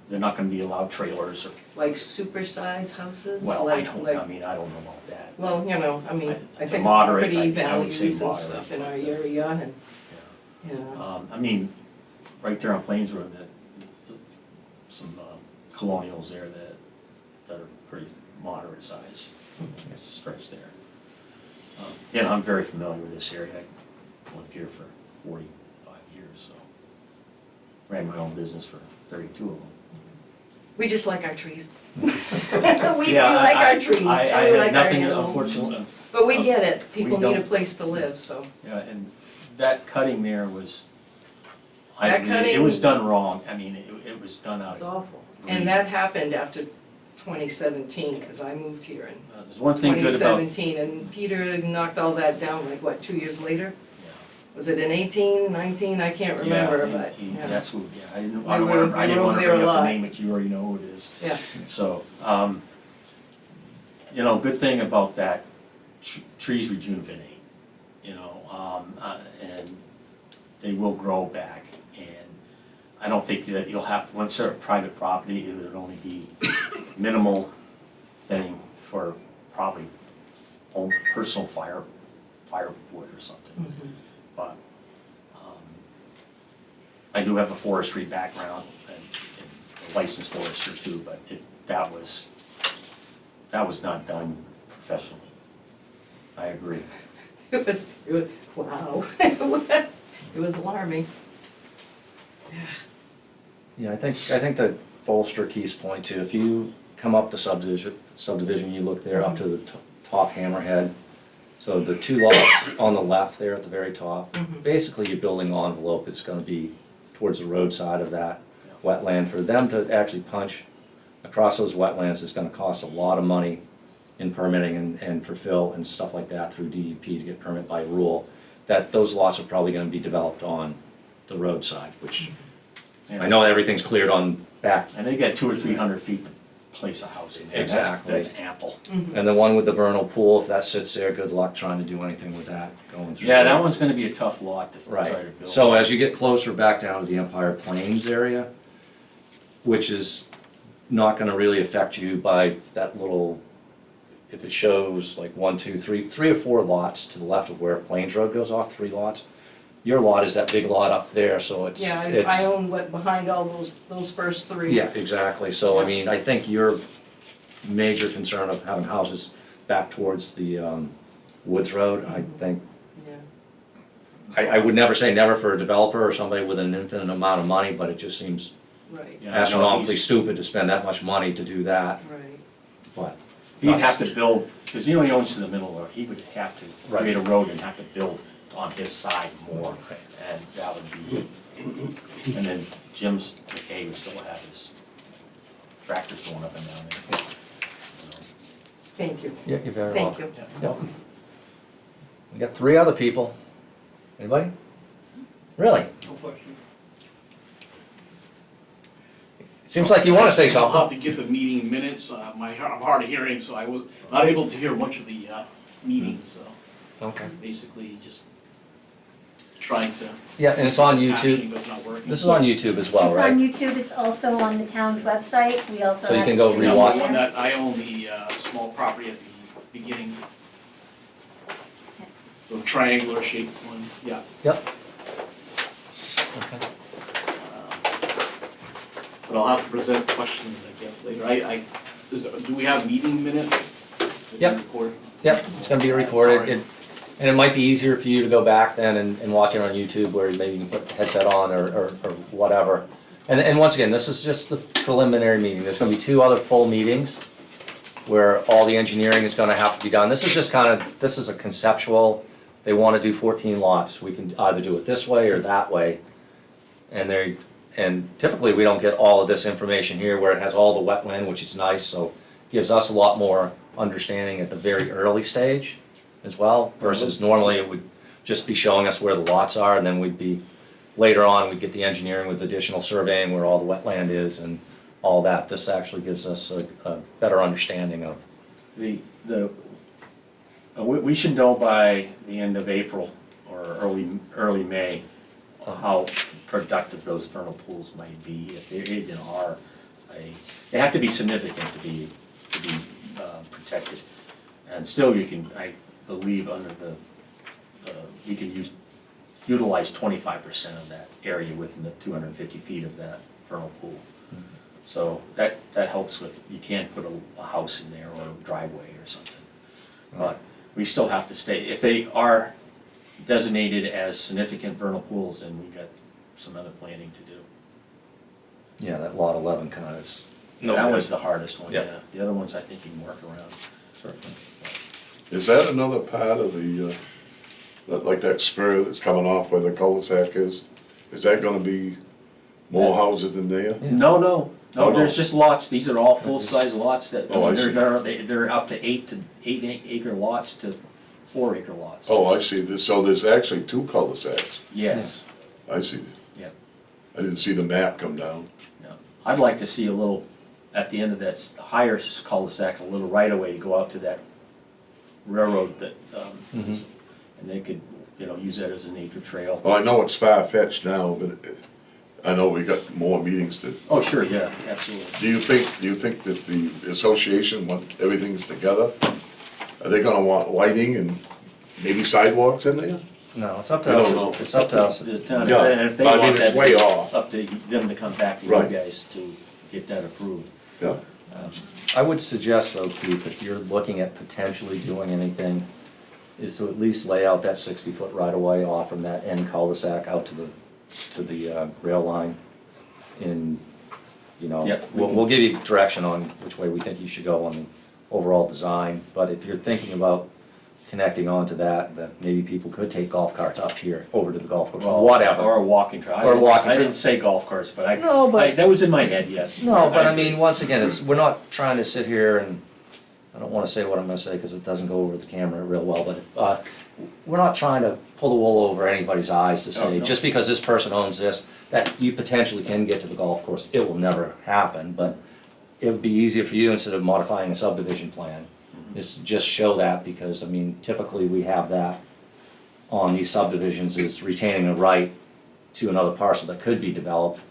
they're not gonna be allowed trailers or, Like supersize houses? well, I like don't, like- I mean, I don't know about that. Well, you know, I mean, I think Moderate, property I would values say and moderate. stuff in our area and, Yeah. you know. I mean, right there on Plains Road, some colonials there that are pretty moderate size, it's stretched there. And I'm very familiar with this area, I lived here for 45 years, so. Ran my own business for 32 of them. We just like our trees. We Yeah, like I- our trees I and we had like our nothing, animals. unfortunately, But we get it, people need a don't- place to live, so. yeah, and that cutting there was, I That mean, it cutting- was done wrong, I mean, it was done out It's of. awful. And that happened after 2017, because I moved here in There's one thing good about, 2017, and Peter knocked all that down, like, what, 2 years later? yeah. Was it in 18, 19? I can't remember, Yeah, but, yeah. that's who, yeah, I didn't, We I don't were- wanna, I we didn't were wanna over there bring a up the lot. name, but you already know who it is. Yeah. So, you know, good thing about that, trees rejuvenate, you know, and they will grow back. And I don't think that you'll have, once they're private property, it would only be minimal thing for probably own personal firewood or something. Mhm. But I do have a forestry background and a licensed forester too, but that was not done professionally. I agree. It was, wow. It was alarming. Yeah, I think to bolster Keith's point too, if you come up the subdivision, you look there up to the top hammerhead. So the two lots on the left there at the very top, Mhm. basically your building envelope is gonna be towards the roadside of that wetland. For them to actually punch across those wetlands is gonna cost a lot of money in permitting and for fill and stuff like that through DEP to get permit by rule. That those lots are probably gonna be developed on the roadside, which I know everything's cleared on back. And they got 200 or 300 feet to place a house in there. Exactly. That's ample. And the one with the vernal pool, if that sits there, good luck trying to do anything with that going through. Yeah, there. that one's gonna be a tough lot to try to Right, build. so as you get closer back down to the Empire Plains area, which is not gonna really affect you by that little, if it shows like 1, 2, 3, 3 or 4 lots to the left of where Plains Road goes off, 3 lots. Your lot is that big lot up there, so it's. Yeah, I it's- own what, behind all those first 3. Yeah, exactly, so I mean, I think your major concern of having houses back towards the Woods Road, I think, Yeah, I would never say never for a developer or somebody with an infinite amount of money, but it just seems right, Yeah, I know astronomically he's- stupid to spend that much money to do that, right. but. He'd have to build, because he only owns to the middle road, he would have to Right. create a road and have to build on his side more, and that would be, and then Jim's, McKay would still have his tractors going up and down there. Thank you, Yeah, you're very thank welcome. you. Yep. We got 3 other people. Anybody? Really? No question. Seems like you wanna say I'll have something. to get the meeting minutes, I'm hard of hearing, so I was not able to hear much of the meeting, so Okay. basically just trying to. Yeah, and it's on captioning, YouTube. but it's not working. This is on YouTube as well, It's on right? YouTube, it's also on the town's website, we also So you have can it go streamed Yeah, rewatch. the one there. that I own the small property at the beginning. The triangular shaped one, yeah. Yep. Okay. But I'll have to present questions, I guess, later. Do we have meeting minutes? Yep. Record? Yep, it's gonna be recorded. Sorry. And it might be easier for you to go back then and watch it on YouTube where maybe you can put the headset on or whatever. And once again, this is just the preliminary meeting. There's gonna be 2 other full meetings where all the engineering is gonna have to be done. This is just this is a conceptual, they wanna do 14 lots. We can either do it this way or that way. And typically, we don't get all of this information here where it has all the wetland, which is nice, so gives us a lot more understanding at the very early stage as well, versus normally it would just be showing us where the lots are, and then later on, we'd get the engineering with additional surveying where all the wetland is and all that. This actually gives us a better understanding of. The we should know by the end of April or early May how productive those vernal pools might be, if they even are they have to be significant to be protected. And still you can, I believe under you can utilize 25% of that area within the 250 feet of that vernal pool. So that helps with, you can't put a house in there or a driveway or something. But we still have to stay, if they are designated as significant vernal pools, then we got some other planning to do. Yeah, that lot 11 kind of is. That was the hardest one, Yeah. yeah. The other ones I think you can work around, certainly. Is that another part of the, like that spur that's coming off where the cul-de-sac is? Is that gonna be more houses than there? Yeah. No, Oh, no. there's just lots, these are all full-size lots that, Oh, I see. they're up to 8 acre lots to 4 acre lots. Oh, I see, so there's actually two cul-de-sacs, Yes, I see. Yeah. I didn't see the map come down. yeah. I'd like to see a little, at the end of that higher cul-de-sac, a little right-of-way to go out to that railroad that, Mhm. and they could, use that as a nature trail. Well, I know it's far-fetched now, but I know we got more meetings to, Oh, sure, yeah, absolutely. do you think that the association, once everything's together, are they gonna want lighting and maybe sidewalks in there? No, it's up I to don't know. us. It's up to us. The town, Yeah, and if they but I mean, want it's that, way off. up to them to come back to you Right. guys to get that approved. Yeah, I would suggest though, Keith, if you're looking at potentially doing anything, is to at least lay out that 60-foot right-of-way off from that end cul-de-sac out to the rail line. And, Yep, we we'll give you direction on which way we think you should go on the overall design. But if you're thinking about connecting onto that maybe people could take golf carts up here over to the golf course, or whatever. Or a walking trail. Or a walking I trail. didn't say golf course, but No, but- that was in my head, yes. No, but I mean, once again, we're not trying to sit here and, I don't wanna say what I'm gonna say, cause it doesn't go over the camera real well, but, we're not trying to pull the wool over anybody's eyes to Oh, say, no. just because this person owns this, that you potentially can get to the golf course. It will never happen, but it would be easier for you, instead of modifying a subdivision plan, is just show that, because, I mean, typically we have that on these subdivisions, is retaining a right to another parcel that could be developed.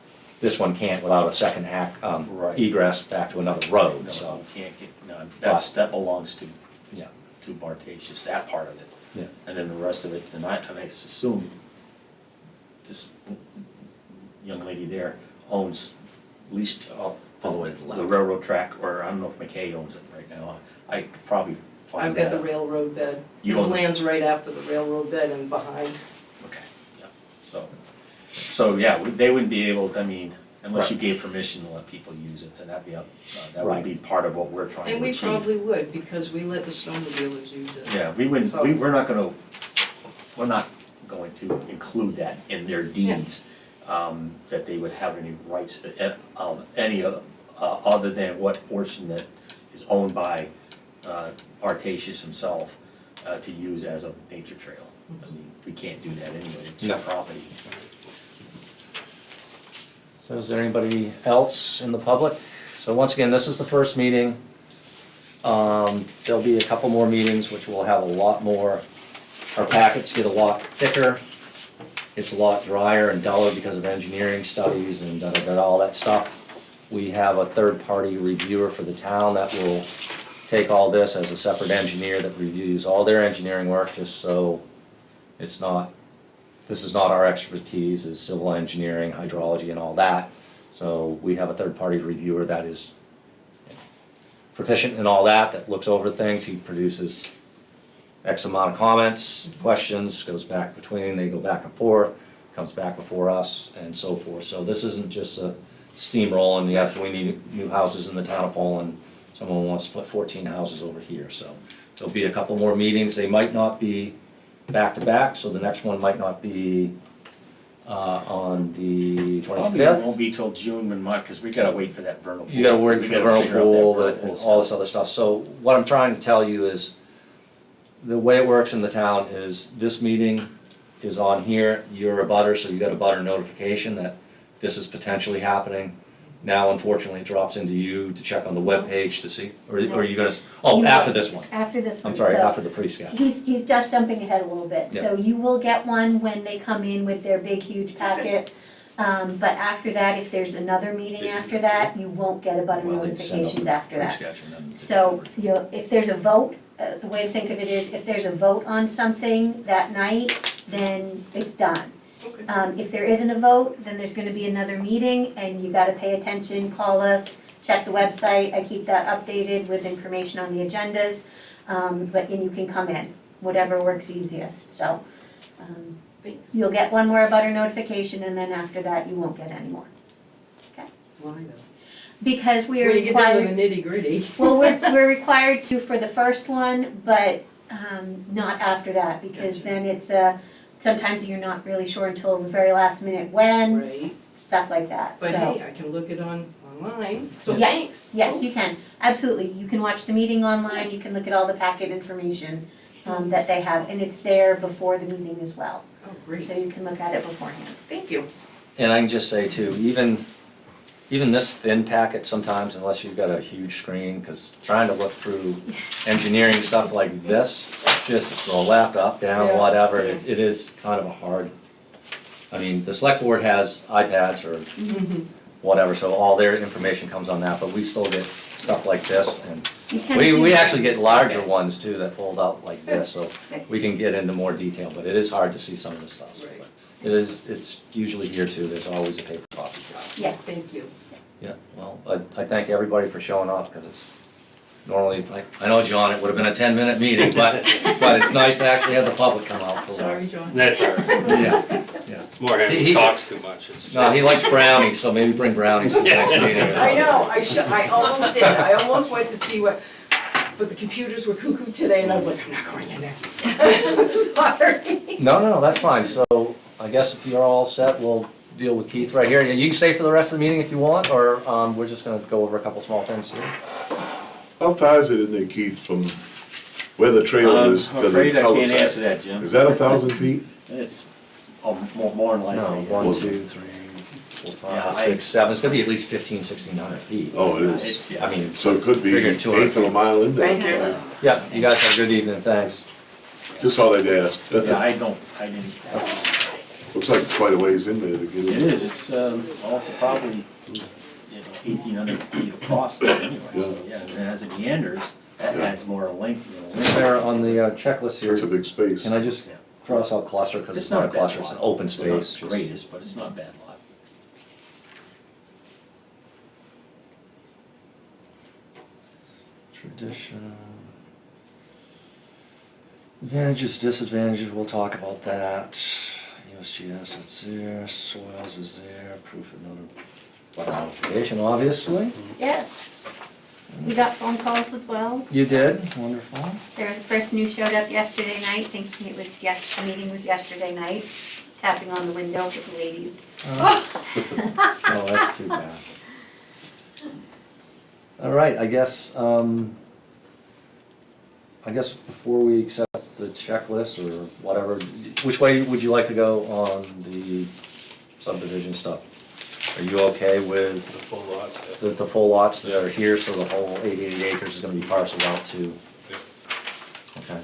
This one can't without a second Right. egress back to another road, No, so, you can't get, no, that belongs to, yeah. to Bartasius, that part of it. Yeah. And then the rest of it, and I assume this young lady there owns at least All the way to the left. the railroad track, or I don't know if McKay owns it right now. I could probably find I've that got the out. railroad bed. You His own it? land's right after the railroad bed and behind. Okay, yeah, so, yeah, they wouldn't be able to, I mean, unless you gave permission to let people use it, then that'd be, that would Right. be part of what we're trying to And achieve. we probably would, because we let the snowmobilers use it. Yeah, we wouldn't, So- we're not going to include that in their deeds, that they would have any rights that, any of, other than what portion that is owned by Artasius himself, to use as a nature trail. I mean, we can't do that anyway, it's No. your property. So is there anybody else in the public? So once again, this is the first meeting. There'll be a couple more meetings, which will have a lot more, our packets get a lot thicker. It's a lot drier and duller because of engineering studies and all that stuff. We have a third-party reviewer for the town that will take all this as a separate engineer that reviews all their engineering work, just so it's not, this is not our expertise, is civil engineering, hydrology and all that. So we have a third-party reviewer that is proficient in all that, that looks over things. He produces X amount of comments, questions, goes back between, they go back and forth, comes back before us, and so forth. So this isn't just a steamroll, yes, we need new houses in the town of Poland. Someone wants to put 14 houses over here, so there'll be a couple more meetings. They might not be back-to-back, so the next one might not be on the Probably it 25th. won't be till June and March, because we gotta wait for that vernal pool. You gotta work We for the gotta vernal figure out that pool, vernal and pool all stuff. this other stuff. So what I'm trying to tell you is, the way it works in the town is, this meeting is on here, you're a butter, so you got a butter notification that this is potentially happening. Now unfortunately it drops into you to check on the webpage to see, or are you gonna, You after will. this one? After this one. I'm sorry, So after the pre-scan. He's just jumping ahead a little bit. So you will get one when they come in with their big, huge packet. But after that, if there's another meeting after that, you won't get a butter Well, they'd send out notifications the after that. pre-sketch and then- So, if there's a vote, the way to think of it is, if there's a vote on something that night, then it's done. Okay. If there isn't a vote, then there's gonna be another meeting, and you gotta pay attention, call us, check the website, I keep that updated with information on the agendas, and you can come in, whatever works easiest, so. Thanks. You'll get one more butter notification, and then after that, you won't get any more. Why though? Because we are When you get down to required, the nitty gritty. well, we're required to for the first one, but not after that, because Gotcha. then it's, sometimes you're not really sure until the very last minute when, Right, stuff like that, so. but hey, I can look it online, so Yes, thanks. yes, you can, absolutely, you can watch the meeting online, you can look at all the packet information that they have, and it's there before the meeting as well, Oh, great, so you can look at it beforehand. thank you. And I can just say too, even this thin packet sometimes, unless you've got a huge screen, because trying to look through engineering stuff like this, just throw a laptop down, Yeah. whatever, it is kind of a hard, I mean, the select board has iPads or whatever, so all their information comes on that, but we still get stuff like this, and You can we zoom actually in. get larger ones too that fold out like this, so we can get into more detail, but it is hard to see some of the stuff. So, Right. but it's usually here too, there's always a paper copy. Yes. Thank you. Yeah, well, I thank everybody for showing up, because it's normally, I know, John, it would have been a 10-minute meeting, but it's nice to actually have the public come out for Sorry, once. John. That's all right. Yeah, It's more him, He- he talks too much. It's no, he likes brownies, so maybe bring brownies to the next meeting. or I know, something. I almost did, I almost went to see what, but the computers were cuckoo today, and I was like, I'm not going in there. Sorry. No, that's fine, so I guess if you're all set, we'll deal with Keith right here. You can stay for the rest of the meeting if you want, or we're just gonna go over a couple small things here. How far is it in there, Keith, from where the trailer is to I'm the afraid I can't cul-de-sac? answer that, Jim. Is that 1,000 feet? It's more than No, likely. 1, 2, 3, 4, Yeah, 5, 6, 7, it's gonna be at least 1,600 feet. Oh, it is. It's, I mean, So it could be Figure eighth 200 of a mile in there. Thank you. yeah, you guys have a good evening, thanks. Just thought I'd ask. yeah, I didn't. Looks like it's quite a ways in there to get It in. is, it's, well, it's probably, 1,800 feet across there anyway, so, yeah, and as it meanders, that Yeah. adds more length, There on the checklist here, That's a big space. can I just cross out cluster, because it's not a bad cluster, it's an lot. open It's not space. the just- greatest, but it's not a bad lot. Tradition. Advantages, disadvantages, we'll talk about that. USGS, it's there, soils is there, proof of notification, obviously. Yes. We got phone calls as well. You did, wonderful. There was a person who showed up yesterday night, thinking it was the meeting was yesterday night, tapping on the window with the ladies. Oh, that's too bad. All right, I guess before we accept the checklist or whatever, which way would you like to go on the subdivision stuff? Are you okay with The full lots. the full lots that are here, so the whole 88 acres is gonna be parceled out to? Yep. Okay.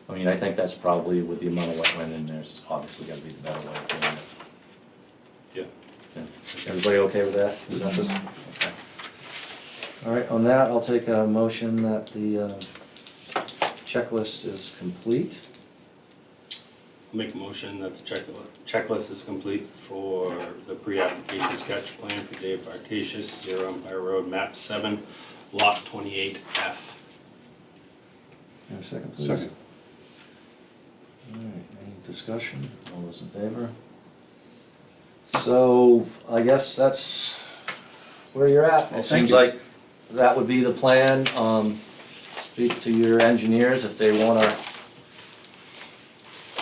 I mean, I think that's probably with the amount of wetland in there's obviously gotta be the better way of doing it. Yeah. Okay. Everybody okay with that? Consensus? Okay. All right, on that, I'll take a motion that the checklist is complete. Make a motion that the checklist is complete for the pre-application sketch plan for Dave Bartasius, 0 Empire Road, map 7, lot 28F. Have a second, please? Second. All right, any discussion? All those in favor? So, I guess that's where you're at. Well, It thank seems you. like that would be the plan. Speak to your engineers if they wanna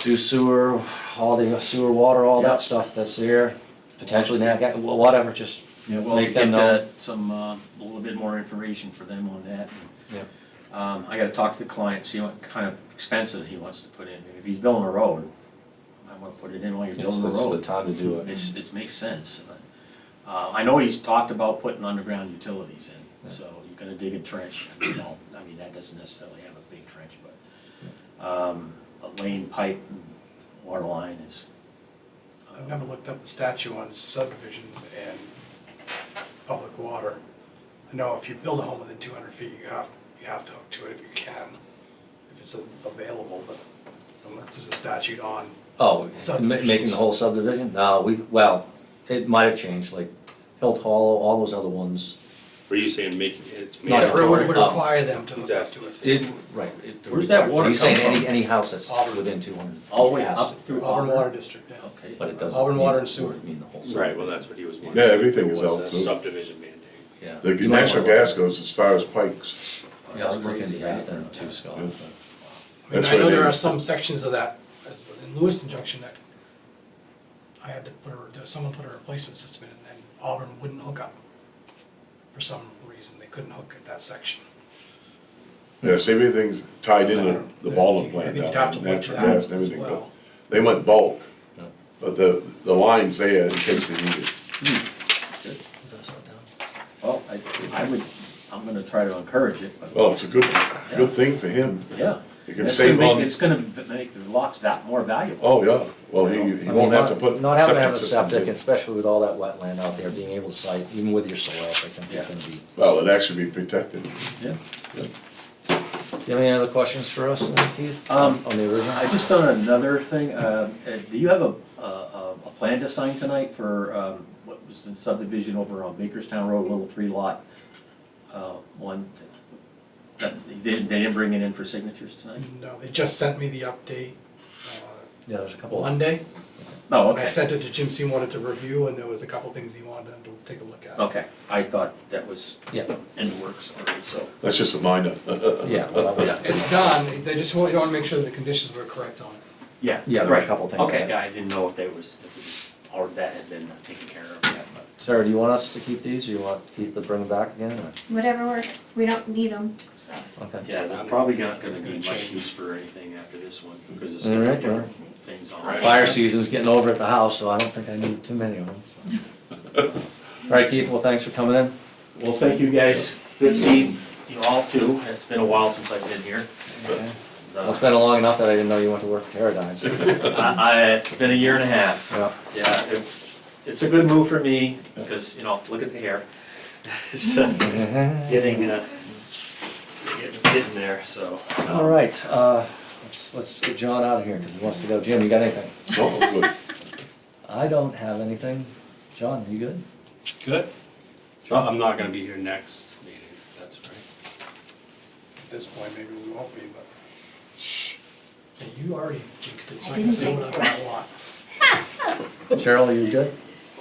do sewer, all the sewer, water, all Yeah. that stuff that's there. Potentially, whatever, just Yeah, well, make them get know. some, a little bit more information for them on that. Yeah. I gotta talk to the client, see what kind of expensive he wants to put in. If he's building a road, I wanna put it in while you're It's building the the road. time to do it. It makes sense. I know he's talked about putting underground utilities in, so you're gonna dig a trench, I mean, that doesn't necessarily have a big trench, but, a lane pipe and water line is. I've never looked up the statute on subdivisions and public water. I know if you build a home within 200 feet, you have to hook to it if you can, if it's available, but unless there's a statute on. Oh, making Subdivisions. the whole subdivision? No, well, it might have changed, like Hilt Hollow, all those other ones. Were you saying making, it's Not It mandatory? would require them to hook up to it. It, right. Where's that water He's saying come from? any house that's Auburn. within 200. All the way has up to. through Auburn Auburn? Water District, yeah. Okay. But it doesn't. Auburn mean- water and sewer. mean the whole Right, subdivision. well, that's what he was wondering. Yeah, everything If is there out was a too. subdivision mandate. Yeah. The You might natural wanna- gas goes as far as Pikes. Yeah, I'll look into Crazy, that right? then too, Scott. Yeah. I mean, That's I where know there they- are some sections of that, in Lewiston Junction, that I had to someone put a replacement system in, and then Auburn wouldn't hook up. For some reason, they couldn't hook at that section. Yeah, see, everything's tied into the Baldwin I plant think now, you'd have to look to natural that gas and as everything, but well. they went bulk. Yeah. But the line's there in case they need it. Well, I'm gonna try to encourage it, but, Well, it's a good thing for him. yeah. You can It's save gonna on, make the lots more valuable. oh, yeah, well, he I won't mean, have to put Not having to have a septic systems septic, in. especially with all that wetland out there, being able to site, even with your soil, I think it's gonna be. Well, it'd actually be protected. Do you have any other questions for us, then, Keith? On the original? I just done another thing, do you have a plan to sign tonight for, what was the subdivision over on Bakerstown Road, little 3-lot, one? They didn't bring it in for signatures tonight? No, they just sent me the update Yeah, there's a couple. Monday. Oh, And I okay, sent it to Jim Seymour to review, and there was a couple things he wanted them to take a look at. okay, I thought that was Yeah. in the works already, so. That's just a minor. Yeah, well, that was. It's done, they just want to make sure the conditions were correct on it. Yeah, Yeah, there were a right. couple things Okay, on it. yeah, I didn't know if or that had been taken care of yet, but. Sarah, do you want us to keep these, or you want Keith to bring them back again, or? Whatever works, we don't need them, so. Okay. Yeah, they're probably not gonna be much use for anything after this one, because there's All right, different things on it. Fire season's getting over at the house, so I don't think I need too many of them, so. All right, Keith, well, thanks for coming in. Well, thank you guys, good seeing you all too, it's been a while since I've been here. Okay. Well, it's been long enough that I didn't know you went to work at Teradyne, so. It's been a year and a half. Yeah. Yeah, it's a good move for me, because, look at the hair. It's getting there, so. All right, let's get John out of here, because he wants to go. Jim, you got anything? Oh, good. I don't have anything. John, are you good? Good. I'm not gonna be here next meeting, that's right. At this point, maybe we won't be, but. Hey, you already jinxed it, so I I can didn't say jinx whatever I want. Cheryl, are you good?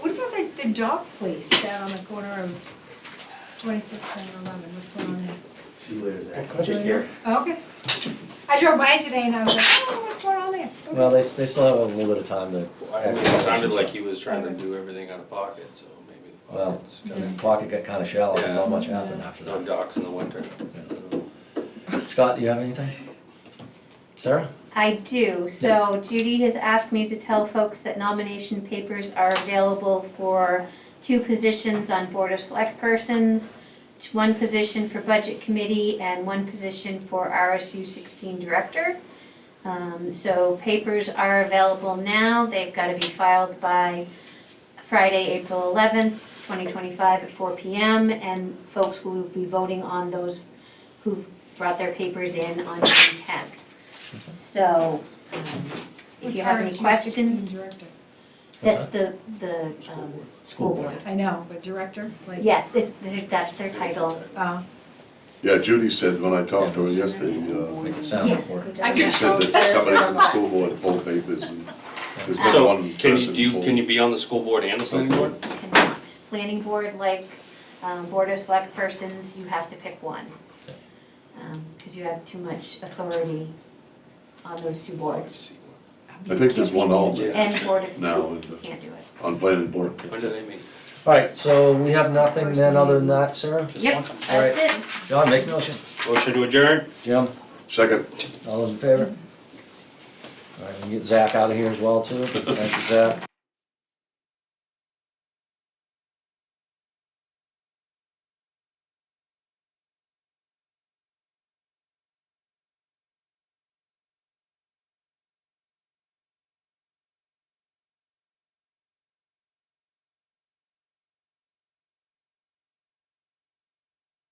What about the dog place down on the corner of 26th and 11? What's going on there? See you later, Zach. Good Take care. Oh, okay. I drove by today and I was like, oh, what's going on there? Okay. Well, they still have a little bit of time to. I mean, it sounded like he was trying to do everything out of pocket, so maybe the Well, pocket's the gonna, pocket got kind of shallow, there's not Yeah. much happened after no that. docks in the winter. Scott, do you have anything? Sarah? I do. So Judy has asked me to tell folks that nomination papers are available for 2 positions on Board of Select Persons, 1 position for Budget Committee, and 1 position for RSU 16 Director. So papers are available now. They've got to be filed by Friday, April 11th, 2025 at 4 p.m. And folks will be voting on those who brought their papers in on June 10th. So, if you have any What's RSU 16 questions, director? that's the school board. I know, but director, like. Yes, that's their title. Yeah, Judy said when I talked to her yesterday, Make it sound Yes. important. I she can said that somebody from the school board pulled papers and there's been So, one person pulled. can you be on the school board and the planning board? Cannot. Planning board, like Board of Select Persons, you have to pick one. Because you have too much authority on those 2 boards. I think there's one alternate And Board of Now, Appeals, you and- can't do it. on planning board. When do they meet? All right, so we have nothing then other than that, Sarah? Just Yep, once? All right. that's it. John, make a motion. Motion to adjourn? Jim, Second. all those in favor? All right, we can get Zach out of here as well, too. Thank you, Zach.